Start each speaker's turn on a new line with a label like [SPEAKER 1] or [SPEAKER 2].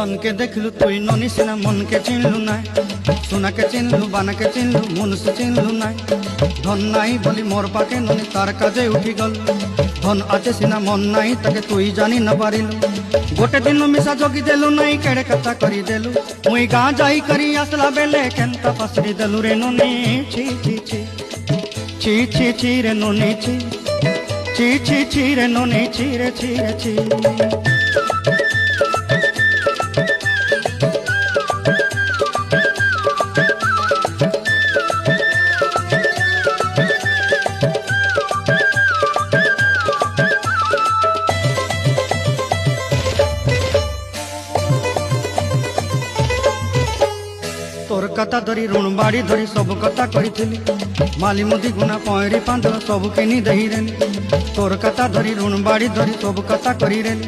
[SPEAKER 1] ধনকে দেখলু তুই ননি সিনা মনকে চিনলু নাই, সোনাকে চিনলু বানাকে চিনলু মনুষ চিনলু নাই। ধন নাই বলি মোর পাকে ননি তার কাজে উঠি গল, ধন আছে সিনা মন নাই তাকে তুই জানি না পারিলু। গোটে দিন মিশা জগি দেলু নাই কেড়ে কথা করি দেলু, মুই গাঁ যাই করি আসলা বেলে কেনতা পাসরি দেলু রে ননি। ছি ছি ছি ছি ছি ছি রে ননি ছি ছি ছি ছি রে ননি ছি রে ছি রে ছি। তোর কথা ধরি ঋণ বাড়ি ধরি সবু কথা কইছিলি, মালি মুদি গুনা পয়রি পাঁদ সবু কিনি দেই রেলি। তোর কথা ধরি ঋণ বাড়ি ধরি সবু কথা করি রেলি।